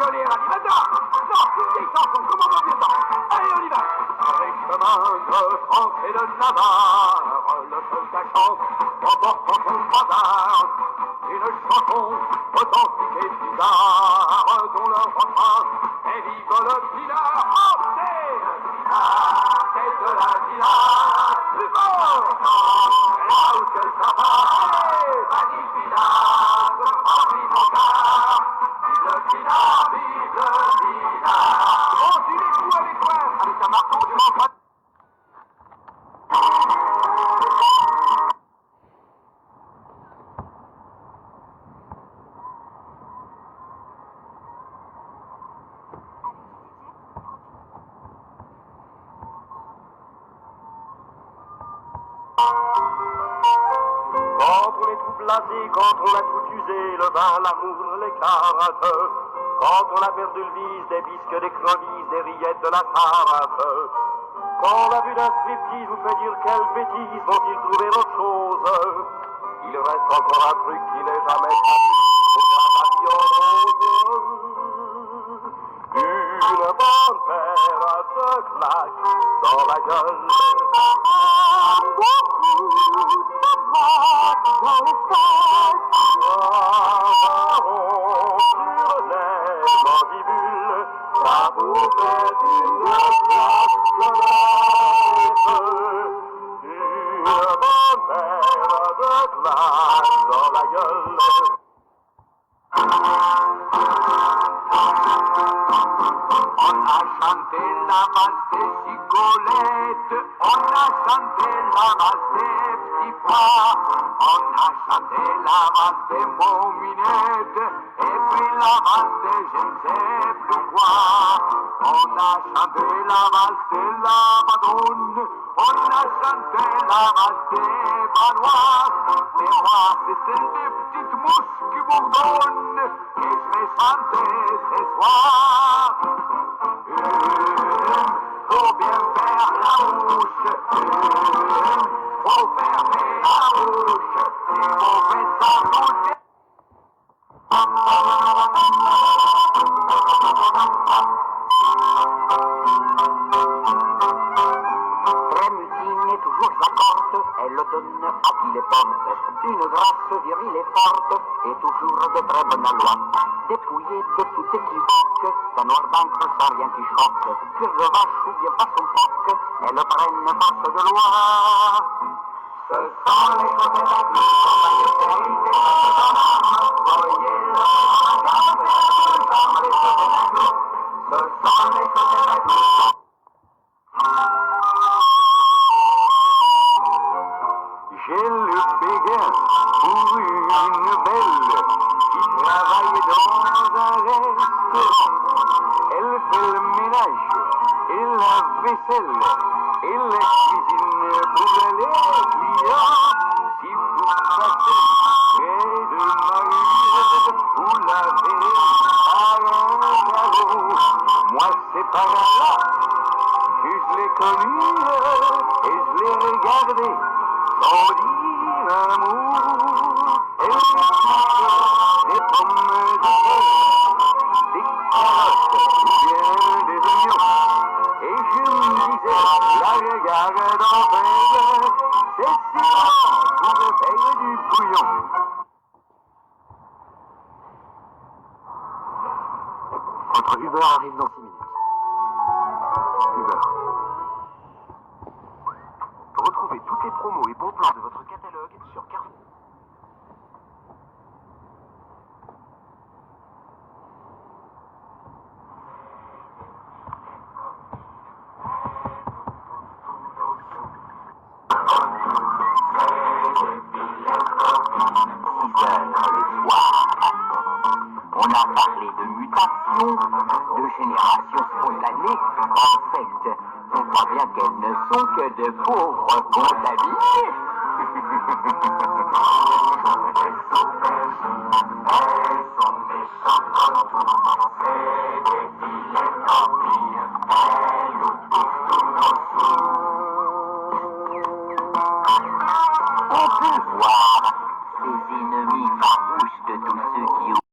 rigoler, allez, maintenant. Non, une vieille chanson, comment on mieux ça? Allez, on y va. Sur les chemins de France et de Navarre, le soldat chante en portant son bazar. Une chanson authentique et bizarre, dont le refrain est vive le pinard. Oh, c'est le pinard, c'est de la villa. Plus fort, là où que ça va. Allez, vas-y, pinard, remplis mon cœur. Vive le pinard, vive le pinard. Oh, tu les coups avec quoi? Avec un marteau, tu m'en blasé, quand on a tout usé, le vin, l'amour, les carates, quand on a perdu le vice, des bisques, des crevisses, des rillettes de la sarate, quand la vue d'un striptease vous fait dire quelle bêtise, vont-ils trouver autre chose? Il reste encore un truc qui n'est jamais traduit, c'est un habit en rose. Une bonne paire de claques dans la gueule. Dans les fesses, sur les mandibules, ça vous fait une claque de une bonne paire de claques dans la gueule. On a chanté la valse des cigolettes, on a chanté la valse des petits pois, on a chanté la valse des mominettes, et puis la valse des je ne sais plus quoi. On a chanté la valse de la madone, on a chanté la valse des valois, mais moi c'est celle des petites mouches qui bourdonnent, et je vais chanter ce soir. Faut bien faire la bouche, faut fermer la bouche, et faut faire sa bouche. Trémutine est toujours accorde, elle donne à qui les porte, une grâce virile et forte, et toujours de très bonne loi. Dépouillée de tout équivoque, sa noire d'encre sans rien qui choque, tire de vache ou bien pas son coq, elle prenne force de loi. Ce sont les côtés de la cloche, compagnie sérénité, voyez-le, ce sont les côtés de la cloche, ce sont les côtés de la cloche. J'ai le béguin pour une belle qui travaille dans un restaurant. Elle fait le ménage et la vaisselle et la cuisine pour les clients. Si vous passez près de ma rue, vous la verrez par un carreau. Moi c'est par là que je l'ai connue et je l'ai regardée. Sans dire un mot, elle m'explique des pommes de terre, des carottes ou bien des oignons. Et je me disais, la regarde en faire, c'est sûrement pour faire du bouillon. Votre Uber arrive dans 6 minutes. Uber. Retrouvez toutes les promos et bons plans de votre catalogue sur Carrefour. On a parlé de mutation, de génération spontanée. En fait, on voit bien qu'elles ne sont que de pauvres comptabilités. On peut voir ces ennemis farouches de